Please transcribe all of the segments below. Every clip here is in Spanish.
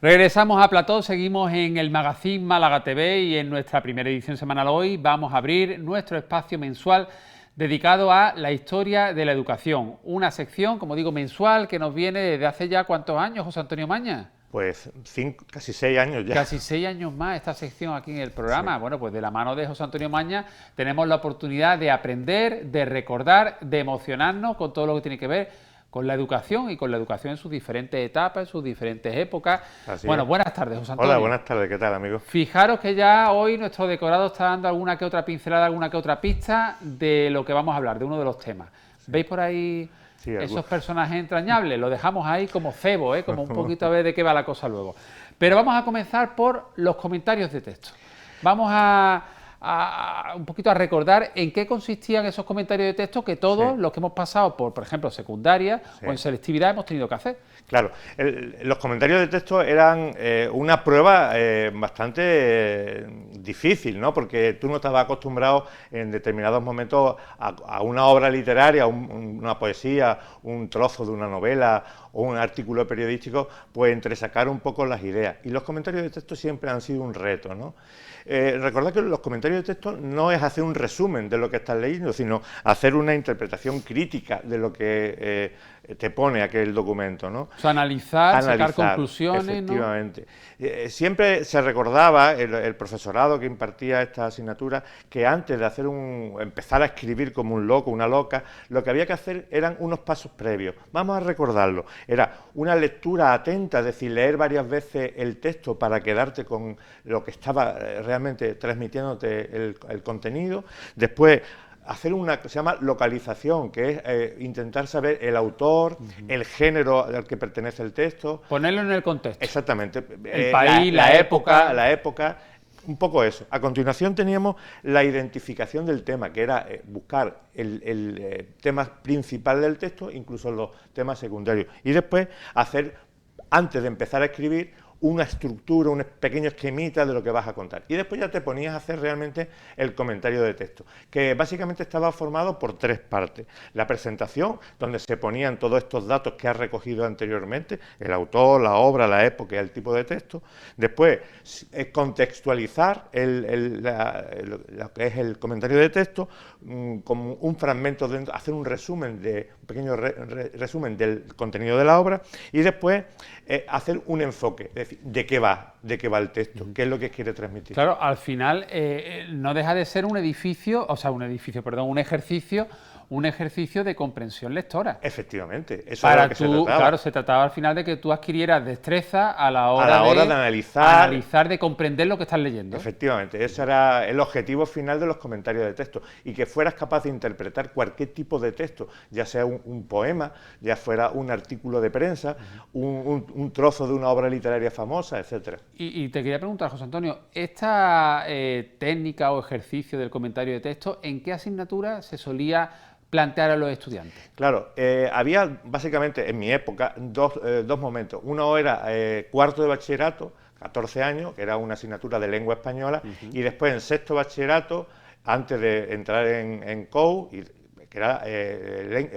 Regresamos a Plató, seguimos en el Magazín Málaga TV y en nuestra primera edición semanal hoy vamos a abrir nuestro espacio mensual dedicado a la historia de la educación. Una sección, como digo, mensual que nos viene desde hace ya ¿cuántos años, José Antonio Maña? Pues casi 6 años ya. Casi 6 años más esta sección aquí en el programa. Sí. Bueno, pues de la mano de José Antonio Maña tenemos la oportunidad de aprender, de recordar, de emocionarnos con todo lo que tiene que ver con la educación y con la educación en sus diferentes etapas, en sus diferentes épocas. Bueno, buenas tardes, José Antonio. Hola, buenas tardes, ¿qué tal, amigo? Fijaros que ya hoy nuestro decorado está dando alguna que otra pincelada, alguna que otra pista de lo que vamos a hablar, de uno de los temas. Sí. ¿Veis por ahí esos personajes entrañables? Lo dejamos ahí como cebo, como un poquito a ver de qué va la cosa luego. Pero vamos a comenzar por los comentarios de texto. Vamos un poquito a recordar en qué consistían esos comentarios de texto que todos los que hemos pasado por ejemplo, secundaria o en selectividad hemos tenido que hacer. Claro, los comentarios de texto eran una prueba bastante difícil, ¿no? Porque tú no estabas acostumbrado en determinados momentos a una obra literaria, una poesía, un trozo de una novela o un artículo periodístico, pues entresacar un poco las ideas. Y los comentarios de texto siempre han sido un reto, ¿no? Recordad que los comentarios de texto no es hacer un resumen de lo que estás leyendo, sino hacer una interpretación crítica de lo que te pone aquel documento, ¿no? O sea, analizar, sacar conclusiones, efectivamente. ¿No? Siempre se recordaba el profesorado que impartía esta asignatura que antes de empezar a escribir como un loco, una loca, lo que había que hacer eran unos pasos previos. Vamos a recordarlo. Era una lectura atenta, es decir, leer varias veces el texto para quedarte con lo que estaba realmente transmitiéndote el contenido. Después, hacer una que se llama localización, que es intentar saber el autor, el género al que pertenece el texto. Ponerlo en el contexto. Exactamente. El país, la época. Un poco eso. A continuación teníamos la identificación del tema, que era buscar el tema principal del texto, incluso los temas secundarios. Y después antes de empezar a escribir, una estructura, un pequeño esquemita de lo que vas a contar. Y después ya te ponías a hacer realmente el comentario de texto, que básicamente estaba formado por 3 partes. La presentación, donde se ponían todos estos datos que has recogido anteriormente, el autor, la obra, la época y el tipo de texto. Después, contextualizar lo que es el comentario de texto, como un fragmento, hacer un resumen, un pequeño resumen del contenido de la obra, y después hacer un enfoque, es decir, de qué va el texto, qué es lo que quiere transmitir. Claro, al final no deja de ser un ejercicio de comprensión lectora. Efectivamente, eso es lo que se trataba. Claro, se trataba al final de que tú adquirieras destreza a la hora de analizar, de comprender lo que estás leyendo. Efectivamente, ese era el objetivo final de los comentarios de texto, y que fueras capaz de interpretar cualquier tipo de texto, ya sea un poema, ya fuera un artículo de prensa, un trozo de una obra literaria famosa, etcétera. Y te quería preguntar, José Antonio, esta técnica o ejercicio del comentario de texto, ¿en qué asignatura se solía plantear a los estudiantes? Claro, había básicamente en mi época dos momentos. Uno era cuarto de bachillerato, 14 años, que era una asignatura de lengua española, y después en sexto bachillerato, antes de entrar en COU, que era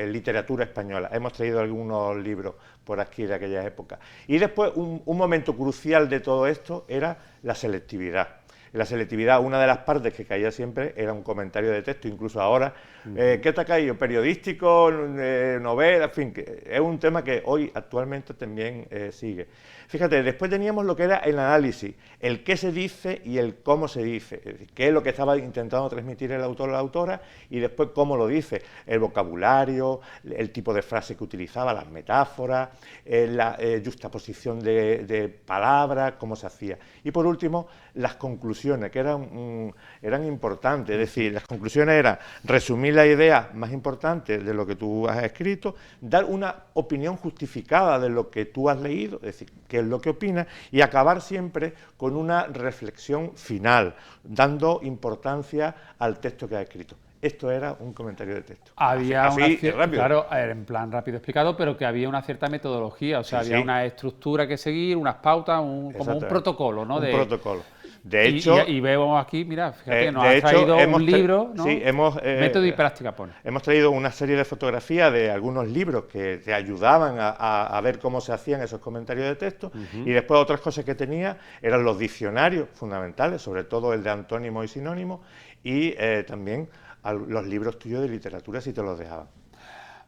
literatura española. Hemos traído algunos libros por aquí de aquella época. Y después, un momento crucial de todo esto era la selectividad. En la selectividad, una de las partes que caía siempre era un comentario de texto, incluso ahora. ¿Qué te ha caído? Periodístico, novela, en fin, es un tema que hoy actualmente también sigue. Fíjate, después teníamos lo que era el análisis, el qué se dice y el cómo se dice, es decir, qué es lo que estaba intentando transmitir el autor o la autora, y después cómo lo dice, el vocabulario, el tipo de frase que utilizaba, las metáforas, la juxtaposición de palabras, cómo se hacía. Y por último, las conclusiones, que eran importantes, es decir, las conclusiones eran resumir la idea más importante de lo que tú has escrito, dar una opinión justificada de lo que tú has leído, es decir, qué es lo que opinas, y acabar siempre con una reflexión final, dando importancia al texto que has escrito. Esto era un comentario de texto. Había claro, en plan rápido explicado, pero que había una cierta metodología, o sea, había una estructura que seguir, unas pautas, como un protocolo, ¿no? Protocolo. De hecho... Y vemos aquí, mira, fíjate que nos ha traído un libro, ¿no? Sí, Método y práctica pone. Hemos traído una serie de fotografías de algunos libros que te ayudaban a ver cómo se hacían esos comentarios de texto, y después otras cosas que tenía eran los diccionarios fundamentales, sobre todo el de antónimos y sinónimos, y también los libros tuyos de literatura, si te los dejaban.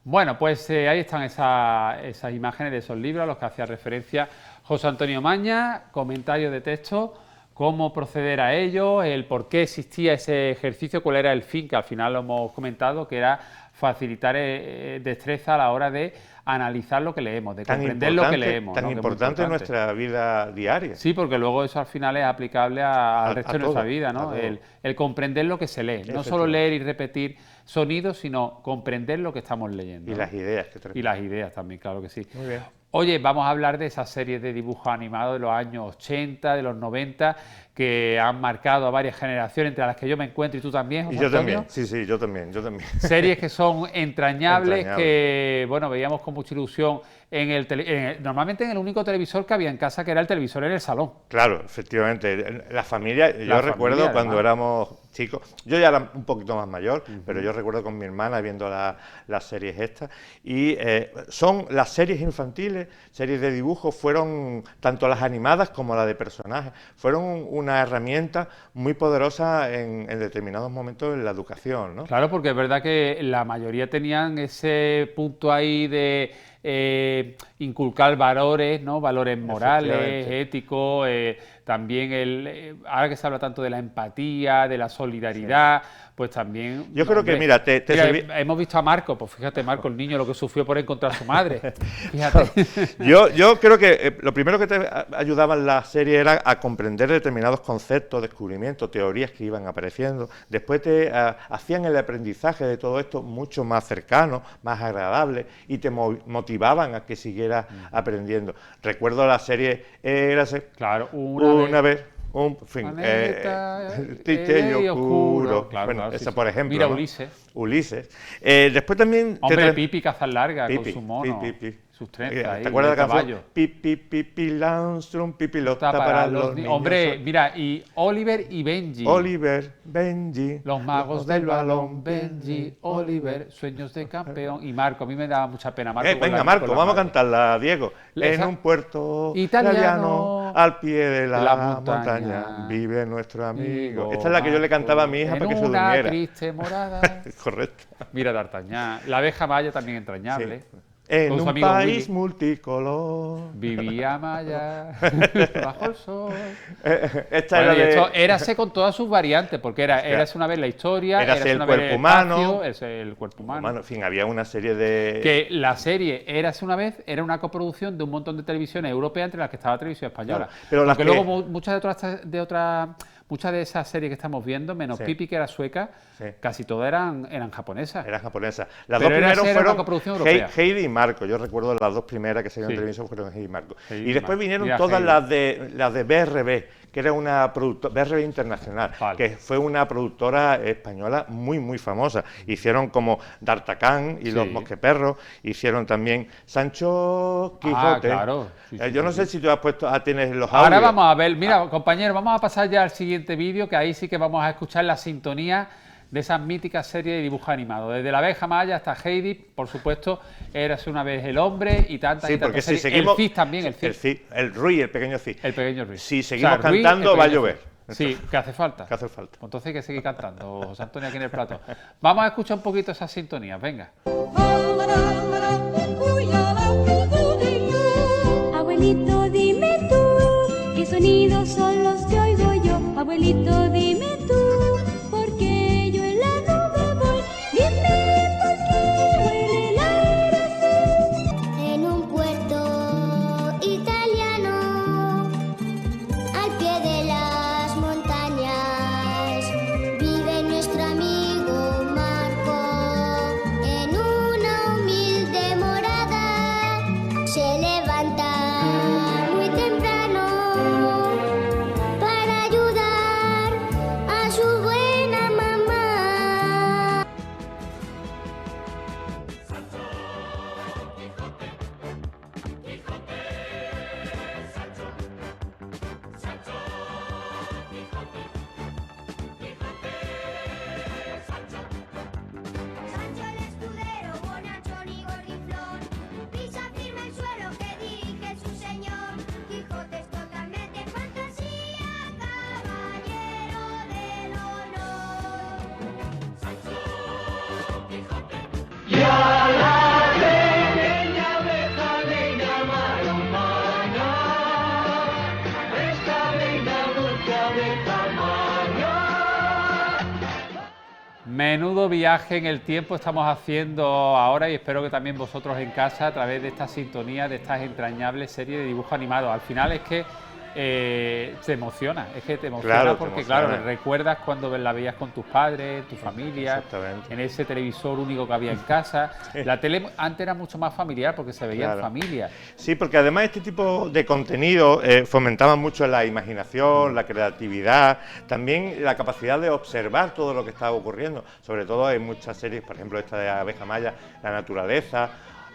Bueno, pues ahí están esas imágenes de esos libros a los que hacía referencia José Antonio Maña, comentarios de texto, cómo proceder a ello, el por qué existía ese ejercicio, cuál era el fin, que al final lo hemos comentado, que era facilitar destreza a la hora de analizar lo que leemos, de comprender lo que leemos. Tan importante en nuestra vida diaria. Sí, porque luego eso al final es aplicable al resto de nuestra vida, ¿no? El comprender lo que se lee, no solo leer y repetir sonidos, sino comprender lo que estamos leyendo. Y las ideas que Y las ideas también, claro que sí. Muy bien. Oye, vamos a hablar de esas series de dibujos animados de los años 80, de los 90, que han marcado a varias generaciones, entre las que yo me encuentro y tú también, José Antonio. También, sí, yo también. Series que son entrañables, que, bueno, veíamos con mucha ilusión normalmente en el único televisor que había en casa, que era el televisor en el salón. Claro, efectivamente. La familia, yo recuerdo cuando éramos chicos, yo ya era un poquito más mayor, pero yo recuerdo con mi hermana viendo las series estas, y son las series infantiles, series de dibujos, fueron tanto las animadas como las de personajes, fueron una herramienta muy poderosa en determinados momentos en la educación, ¿no? Claro, porque es verdad que la mayoría tenían ese punto ahí de inculcar valores, ¿no? Valores morales, éticos, también ahora que se habla tanto de la empatía, de la solidaridad, pues también... Yo creo que, mira, hemos visto a Marco, pues fíjate, Marco, el niño, lo que sufrió por encontrar a su madre. Fíjate. Yo creo que lo primero que te ayudaban las series era a comprender determinados conceptos, descubrimientos, teorías que iban apareciendo. Después te hacían el aprendizaje de todo esto mucho más cercano, más agradable, y te motivaban a que siguieras aprendiendo. Recuerdo la serie Érase una vez. Un fin, triste y oscuro. Claro, bueno, claro, esa por ejemplo. Mira, ¿no? Ulises. Después también... Hombre, Pipi Cazarlarga con su mono, sus trenzas. ¿Te acuerdas de la canción? Pipi Landstrom, Pipilota para los niños. Hombre, mira, y Oliver y Benji. Oliver, Benji. Los magos del balón, Benji, Oliver, sueños de campeón. Y Marco, a mí me daba mucha pena. Marco, venga, Marco, vamos a cantarla, Diego. En un puerto italiano, al pie de la montaña, vive nuestro amigo. Esta es la que yo le cantaba a mi hija para que se durmiera. En una triste morada. Correcto. Mira, D'Artagnan. La abeja Maya también entrañable. Sí. En un país multicolor. Vivía Maya bajo el sol. Esta era de... Érase con todas sus variantes, porque érase una vez la historia, érase el cuerpo humano, el cuerpo humano. En fin, había una serie de... Que la serie Érase una vez era una coproducción de un montón de televisiones europeas, entre las que estaba Televisión Española. Claro, pero aunque luego muchas de esas series que estamos viendo, menos Pipi, que era sueca, casi todas eran japonesas. Eran japonesas. Las dos primeras fueron Heidi y Marco. Yo recuerdo las dos primeras que salieron en televisión fueron Heidi y Marco. Y después vinieron todas las de BRB, que era una productora, BRB Internacional, que fue una productora española muy, muy famosa. Hicieron como D'Artagnan y los Mosqueperros, hicieron también Sancho Quijote. Claro. Yo no sé si tú has puesto, tienes los audios. Ahora vamos a ver, mira, compañero, vamos a pasar ya al siguiente vídeo, que ahí sí que vamos a escuchar la sintonía de esas míticas series de dibujos animados. Desde la abeja Maya hasta Heidi, por supuesto, Érase una vez el hombre y tantas y tantas porque series. Si seguimos, el Cid también, el Cid. El Rui, el pequeño Cid. El pequeño Rui. Si seguimos cantando, va a llover. Sí, que hace falta. Que hace falta. Pues entonces hay que seguir cantando, José Antonio, aquí en el plato. Vamos a escuchar un poquito esas sintonías, venga. Abuelito, dime tú, ¿qué sonidos son los que oigo yo? Abuelito, dime tú, ¿por qué yo en la nube voy? Dime por qué huele el aire así. En un puerto italiano, al pie de las montañas, vive nuestro amigo Marco, en una humilde Menudo viaje en el tiempo estamos haciendo ahora y espero que también vosotros en casa a través de esta sintonía, de estas entrañables series de dibujo animado. Al final es que te emociona, Claro, porque te emociona. claro, recuerdas cuando la veías con tus padres, tu familia, Exactamente. en ese televisor único que había en casa. La tele antes era mucho más familiar porque se veía en Claro. familia. Sí, porque además este tipo de contenido fomentaba mucho la imaginación, la creatividad, también la capacidad de observar todo lo que estaba ocurriendo. Sobre todo hay muchas series, por ejemplo esta de Abeja Maya, La naturaleza,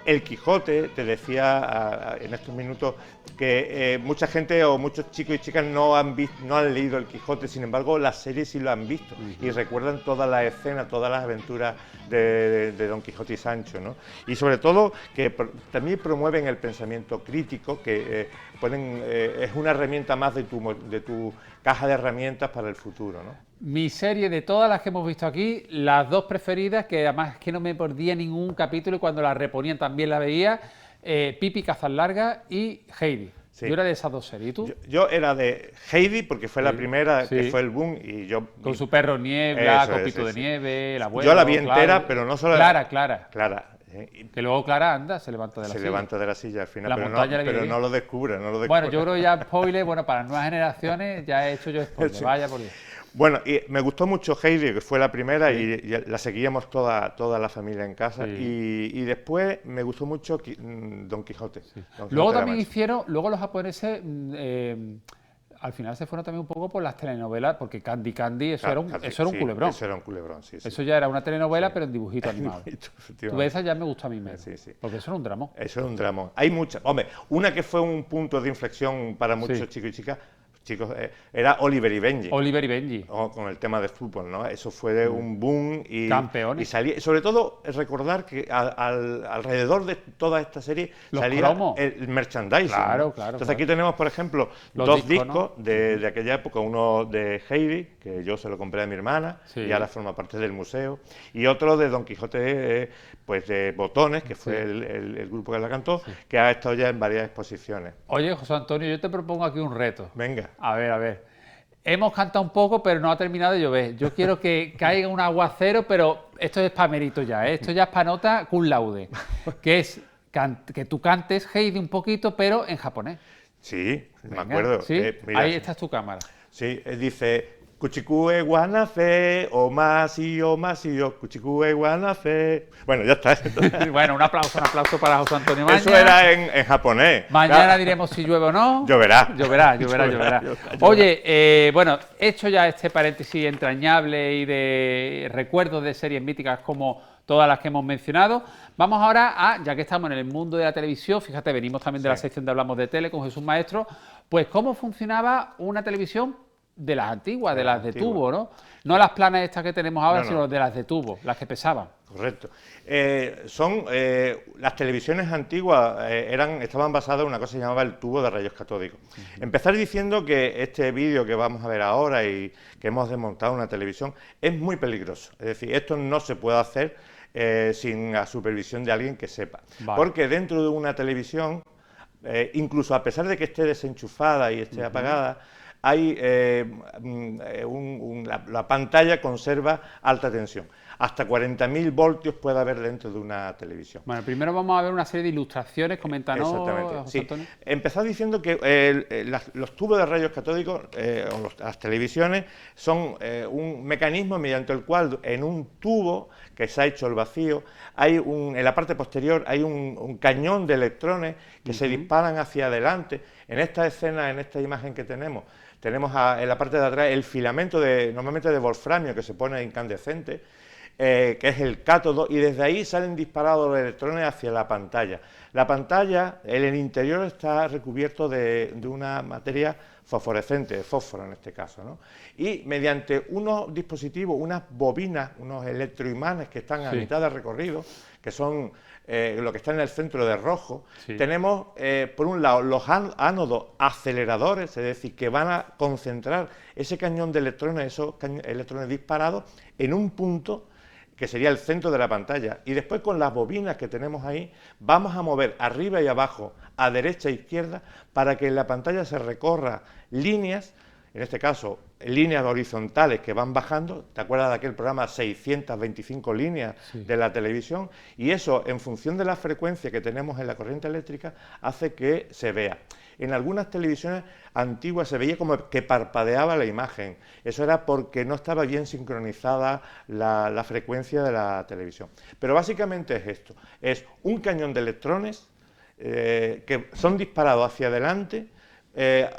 El Quijote. Te decía en estos minutos que mucha gente o muchos chicos y chicas no han leído El Quijote, sin embargo las series sí lo han visto y recuerdan todas las escenas, todas las aventuras de Don Quijote y Sancho, ¿no? Y sobre todo que también promueven el pensamiento crítico, que es una herramienta más de tu caja de herramientas para el futuro, ¿no? Mi serie de todas las que hemos visto aquí, las dos preferidas, que además es que no me perdía ningún capítulo y cuando la reponían también la veía, Pipi Cazas-Larga y Heidi. Sí. Yo era de esas dos series. ¿Y tú? Yo era de Heidi porque fue la primera, sí. que fue el boom, y yo... Con su perro Niebla, Eso es, Copito de sí. Nieve, el abuelo... Yo la vi entera, pero no solo... Clara. Clara. Que luego Clara anda, se levanta de la Se silla. levanta de la silla al final, La pero, montaña no, la pero vi. no lo descubre, Bueno, yo creo que ya spoiler, bueno, para las nuevas generaciones ya he hecho yo spoiler, Sí. vaya por Dios. Bueno, y me gustó mucho Heidi, que fue la primera, y la seguíamos toda la familia en casa. Sí. Y después me gustó mucho Don Quijote. Don Quijote Luego de la también Mancha. hicieron, luego los japoneses al final se fueron también un poco por las telenovelas, porque Candy Candy, eso era un culebrón. Eso era un culebrón, sí. Eso ya era una telenovela, pero en dibujito animado. Efectivamente. Tú ves, esa ya me gustó a mí menos, Sí. porque eso era un dramón. Eso es un drama. Hay muchas. Hombre, una que fue un punto de inflexión para muchos Sí. chicos y chicas, era Oliver y Benji. Oliver y Benji. Con el tema de fútbol, ¿no? Eso fue de un boom y Campeones. Y salía, sobre todo recordar que alrededor de toda esta serie Los salía cromos. el merchandising. Claro, ¿no? claro, Entonces claro. aquí tenemos, por ejemplo, Los dos discos, discos de aquella época, uno de Heidi, que yo se lo compré a mi hermana Sí. y ahora forma parte del museo, y otro de Don Quijote, pues de Botones, que fue el grupo que la cantó, que ha estado ya en varias exposiciones. Oye, José Antonio, yo te propongo aquí un reto. Venga. A ver. Hemos cantado un poco, pero no ha terminado de llover. Yo quiero que caiga un aguacero, pero esto es para mérito ya, ¿eh? Esto ya es para nota cum laude. Que es que tú cantes Heidi un poquito, pero en japonés. Sí, Venga, me acuerdo. ¿sí? Mira, Ahí está tu cámara. sí, dice Kuchikue Guanafe, Omasio, Kuchikue Guanafe. Bueno, ya está. Bueno, un aplauso para José Antonio Maña. Eso era en japonés. Mañana Claro. diremos si llueve o no. Lloverá. Lloverá. Oye, bueno, hecho ya este paréntesis entrañable y de recuerdos de series míticas como todas las que hemos mencionado, vamos ahora a, ya que estamos en el mundo de la televisión, fíjate, venimos también de la sección de Hablamos de Tele con Jesús Maestro, pues cómo funcionaba una televisión de las antiguas, de las de tubo, ¿no? No las planas estas que tenemos ahora, No. sino de las de tubo, las que pesaban. Correcto. Las televisiones antiguas estaban basadas en una cosa que se llamaba el tubo de rayos catódicos. Empezar diciendo que este vídeo que vamos a ver ahora y que hemos desmontado una televisión es muy peligroso. Es decir, esto no se puede hacer sin la supervisión de alguien que sepa. Vale. Porque dentro de una televisión, incluso a pesar de que esté desenchufada y esté apagada, hay la pantalla conserva alta tensión. Hasta 40.000 voltios puede haber dentro de una televisión. Bueno, primero vamos a ver una serie de ilustraciones, coméntanos, Exactamente. José Sí. Antonio. Empezar diciendo que los tubos de rayos catódicos las televisiones son un mecanismo mediante el cual en un tubo que se ha hecho el vacío, en la parte posterior hay un cañón de electrones que se disparan hacia adelante. En esta escena, en esta imagen que tenemos en la parte de atrás el filamento normalmente de wolframio que se pone incandescente, que es el cátodo, y desde ahí salen disparados los electrones hacia la pantalla. La pantalla, en el interior está recubierto de una materia fosforescente, de fósforo en este caso, ¿no? Y mediante unos dispositivos, unas bobinas, unos electroimanes que están a mitad de recorrido, que son lo que está en el centro de rojo, tenemos por un lado los ánodos aceleradores, es decir, que van a concentrar ese cañón de electrones, esos electrones disparados, en un punto que sería el centro de la pantalla, y después con las bobinas que tenemos ahí vamos a mover arriba y abajo, a derecha e izquierda, para que en la pantalla se recorra líneas, en este caso líneas horizontales que van bajando. ¿Te acuerdas de aquel programa 625 líneas de la televisión? Y eso, en función de la frecuencia que tenemos en la corriente eléctrica, hace que se vea. En algunas televisiones antiguas se veía como que parpadeaba la imagen. Eso era porque no estaba bien sincronizada la frecuencia de la televisión. Pero básicamente es esto, es un cañón de electrones que son disparados hacia adelante,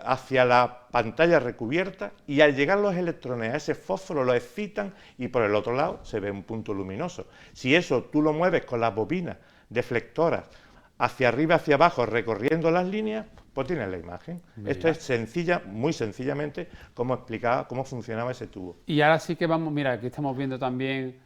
hacia la pantalla recubierta, y al llegar los electrones a ese fósforo lo excitan y por el otro lado se ve un punto luminoso. Si eso tú lo mueves con las bobinas deflectoras hacia arriba, hacia abajo, recorriendo las líneas, pues tienes la imagen. Mira. Esto es sencilla, muy sencillamente, cómo explicaba, cómo funcionaba ese tubo. Y ahora sí que vamos, mira, aquí estamos viendo también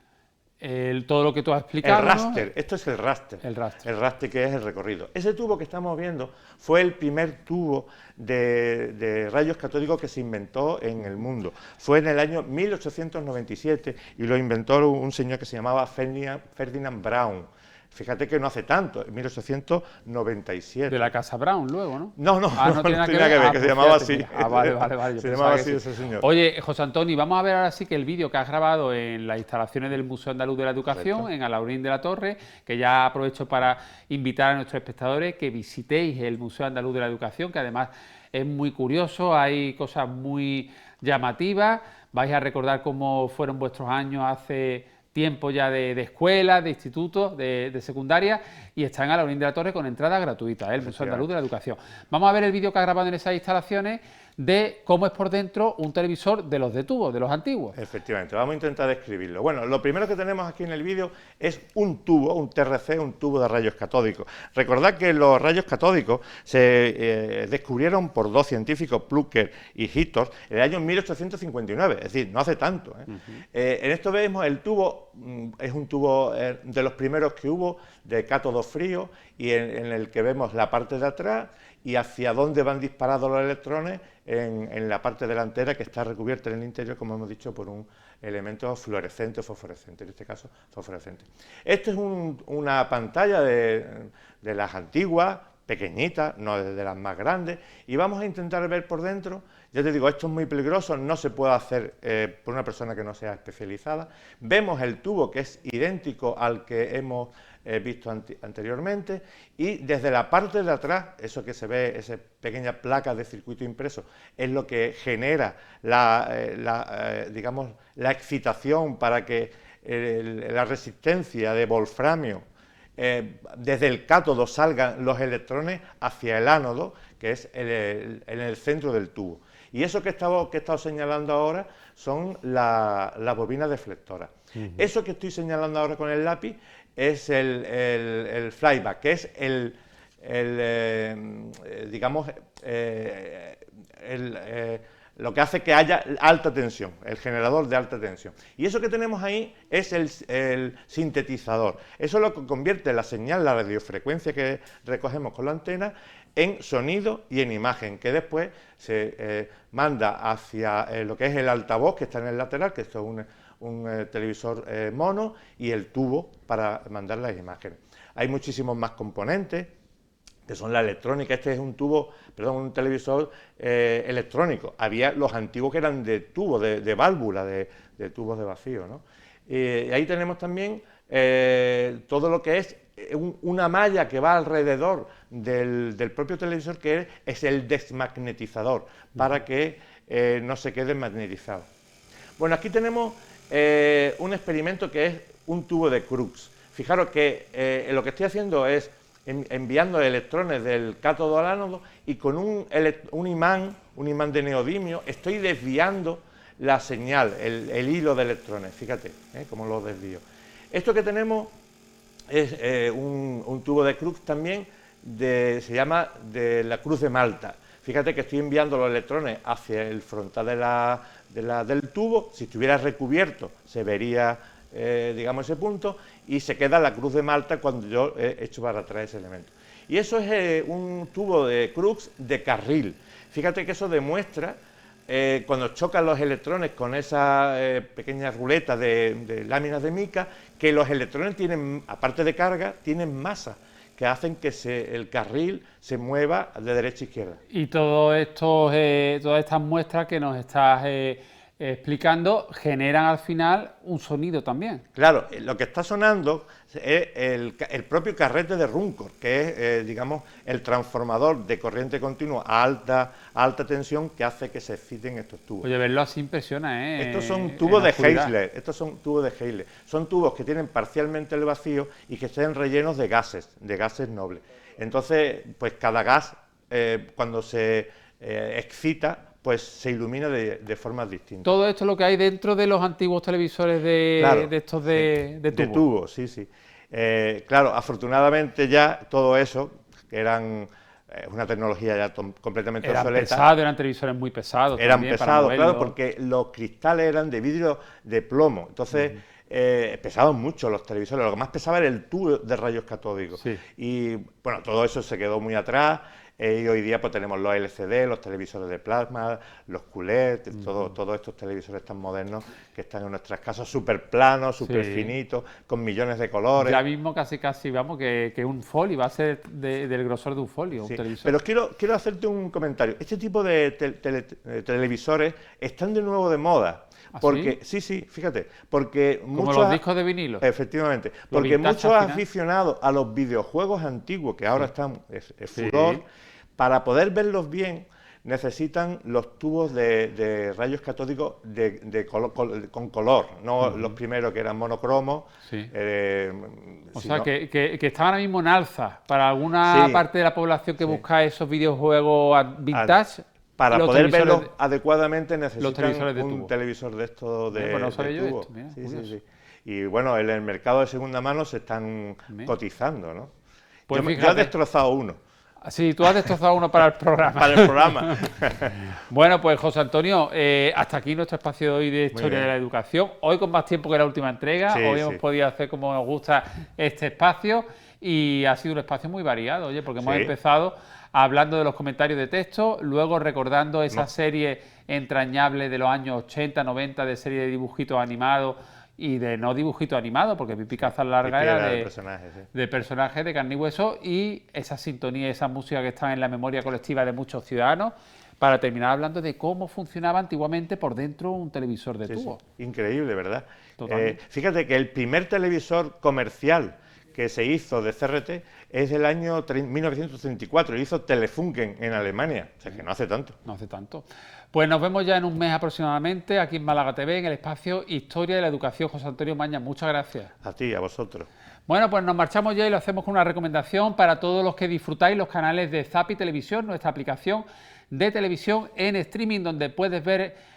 todo lo que tú has explicado. El raster, ¿no? Esto es el raster. El raster. El raster, que es el recorrido. Ese tubo que estamos viendo fue el primer tubo de rayos catódicos que se inventó en el mundo. Fue en el año 1897 y lo inventó un señor que se llamaba Ferdinand Braun. Fíjate que no hace tanto, en 1897. De la Casa Braun luego, ¿no? No, no tiene nada que ver, que se llamaba así. Vale. Se llamaba así ese señor. Oye, José Antonio, vamos a ver ahora sí que el vídeo que has grabado en las instalaciones del Museo Andaluz de la Educación, correcto, en Alhaurín de la Torre, que ya aprovecho para invitar a nuestros espectadores que visitéis el Museo Andaluz de la Educación, que además es muy curioso, hay cosas muy llamativas, vais a recordar cómo fueron vuestros años hace tiempo ya de escuela, de instituto, de secundaria, y está en Alhaurín de la Torre con entrada gratuita, el Museo Andaluz de la Educación. Vamos a ver el vídeo que ha grabado en esas instalaciones de cómo es por dentro un televisor de los de tubo, de los antiguos. Efectivamente, vamos a intentar describirlo. Bueno, lo primero que tenemos aquí en el vídeo es un tubo, un TRC, un tubo de rayos catódicos. Recordad que los rayos catódicos se descubrieron por dos científicos, Plücker y Hittorf, en el año 1859, es decir, no hace tanto. En esto vemos el tubo, es un tubo de los primeros que hubo, de cátodo frío, y en el que vemos la parte de atrás y hacia dónde van disparados los electrones en la parte delantera, que está recubierta en el interior, como hemos dicho, por un elemento fluorescente o fosforescente, en este caso fosforescente. Esto es una pantalla de las antiguas, pequeñitas, no de las más grandes, y vamos a intentar ver por dentro. Ya te digo, esto es muy peligroso, no se puede hacer por una persona que no sea especializada. Vemos el tubo, que es idéntico al que hemos visto anteriormente, y desde la parte de atrás, eso que se ve, esa pequeña placa de circuito impreso, es lo que genera digamos, la excitación para que la resistencia de wolframio desde el cátodo salgan los electrones hacia el ánodo, que es en el centro del tubo. Y eso que he estado señalando ahora son las bobinas deflectoras. Eso que estoy señalando ahora con el lápiz es el flyback, que es lo que hace que haya alta tensión, el generador de alta tensión. Y eso que tenemos ahí es el sintetizador. Eso es lo que convierte la señal, la radiofrecuencia que recogemos con la antena, en sonido y en imagen, que después se manda hacia lo que es el altavoz, que está en el lateral, que esto es un televisor mono, y el tubo para mandar las imágenes. Hay muchísimos más componentes, que son la electrónica. Este es un televisor electrónico. Había los antiguos que eran de tubo, de válvula, de tubos de vacío, ¿no? Y ahí tenemos también todo lo que es una malla que va alrededor del propio televisor, que es el desmagnetizador, para que no se quede magnetizado. Bueno, aquí tenemos un experimento que es un tubo de Crookes. Fijaros que lo que estoy haciendo es enviando electrones del cátodo al ánodo, y con un imán de neodimio, estoy desviando la señal, el hilo de electrones. Fíjate cómo lo desvío. Esto que tenemos es un tubo de Crookes también, se llama de la Cruz de Malta. Fíjate que estoy enviando los electrones hacia el frontal del tubo. Si estuviera recubierto se vería, digamos, ese punto, y se queda la Cruz de Malta cuando yo he hecho para atrás ese elemento. Y eso es un tubo de Crookes de carril. Fíjate que eso demuestra, cuando chocan los electrones con esa pequeña ruleta de láminas de mica, que los electrones tienen, aparte de carga, tienen masa, que hacen que el carril se mueva de derecha a izquierda. Y todas estas muestras que nos estás explicando generan al final un sonido también. Claro, lo que está sonando es el propio carrete de Ruhmkorff, que es, digamos, el transformador de corriente continua a alta tensión que hace que se exciten estos tubos. Oye, verlo así impresiona, ¿eh? Estos son tubos de Heisler, son tubos que tienen parcialmente el vacío y que están rellenos de gases nobles. Entonces, pues cada gas, cuando se excita, pues se ilumina de formas distintas. Todo esto es lo que hay dentro de los antiguos televisores de estos de tubo. De tubo, sí, sí. Claro, afortunadamente ya todo eso, que eran una tecnología ya completamente obsoleta. Eran televisores muy pesados. Eran también, pesados, claro, porque los cristales eran de vidrio de plomo. Entonces, pesaban mucho los televisores. Lo que más pesaba era el tubo de rayos catódicos. Sí. Y bueno, todo eso se quedó muy atrás. Y hoy día pues tenemos los LCD, los televisores de plasma, los QLED, todos estos televisores tan modernos que están en nuestras casas, súper planos, súper finitos, con millones de colores. Ya mismo casi vamos que un folio, va a ser del grosor de un folio, Sí, un televisor. pero quiero hacerte un comentario. Este tipo de televisores están de nuevo de moda. ¿Ah, Porque, sí, fíjate, porque como muchos... los discos de vinilo. Efectivamente, porque muchos aficionados a los videojuegos antiguos, que ahora están en furor, para poder verlos bien, necesitan los tubos de rayos catódicos con color, no los primeros que eran monocromos. Sí. O sea, que están ahora mismo en alza para alguna parte de la población que busca esos videojuegos vintage. Para poder verlos adecuadamente necesitan un televisor de estos de tubo. Sí. Y bueno, en el mercado de segunda mano se están cotizando, ¿no? Pues yo he destrozado uno. Sí, tú has destrozado uno para el programa. Para el programa. Bueno, pues José Antonio, hasta aquí nuestro espacio de hoy de Historia de la Educación. Hoy con más tiempo que la última entrega. Hoy hemos podido hacer como nos gusta este espacio y ha sido un espacio muy variado, oye, porque hemos empezado hablando de los comentarios de texto, luego recordando esa serie entrañable de los años 80, 90 de serie de dibujitos animados y de no dibujitos animados, porque Pipi Cazas Larga era de personajes de carne y hueso, y esa sintonía, esa música que está en la memoria colectiva de muchos ciudadanos, para terminar hablando de cómo funcionaba antiguamente por dentro un televisor de tubo. Sí. Increíble, ¿verdad? Fíjate que el primer televisor comercial que se hizo de CRT es del año 1934, lo hizo Telefunken en Alemania, o sea que no hace tanto. No hace tanto. Pues nos vemos ya en un mes aproximadamente aquí en Málaga TV, en el espacio Historia de la Educación. José Antonio Maña, muchas gracias. A ti, a vosotros. Bueno, pues nos marchamos ya y lo hacemos con una recomendación para todos los que disfrutáis los canales de Zapi Televisión, nuestra aplicación de televisión en streaming, donde puedes ver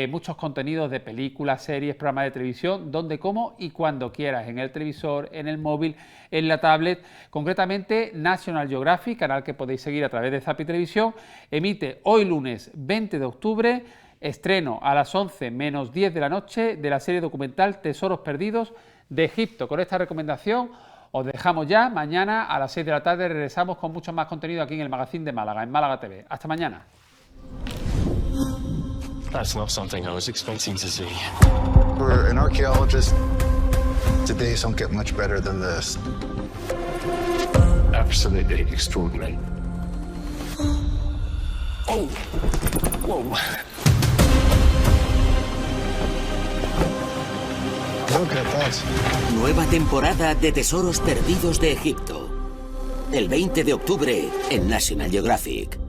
muchos contenidos de películas, series, programas de televisión, donde, como y cuando quieras, en el televisor, en el móvil, en la tablet. Concretamente, National Geographic, canal que podéis seguir a través de Zapi Televisión, emite hoy lunes 20 de octubre, estreno a las 11 menos 10 de la noche de la serie documental Tesoros Perdidos de Egipto. Con esta recomendación os dejamos ya. Mañana a las 6 de la tarde regresamos con mucho más contenido aquí en el Magazín de Málaga, en Málaga TV. Hasta mañana. That's not something I was expecting to see. For an archaeologist, today's don't get much better than this. Absolutely extraordinary. Oh! Whoa! Look at that. Nueva temporada de Tesoros Perdidos de Egipto. El 20 de octubre en National Geographic.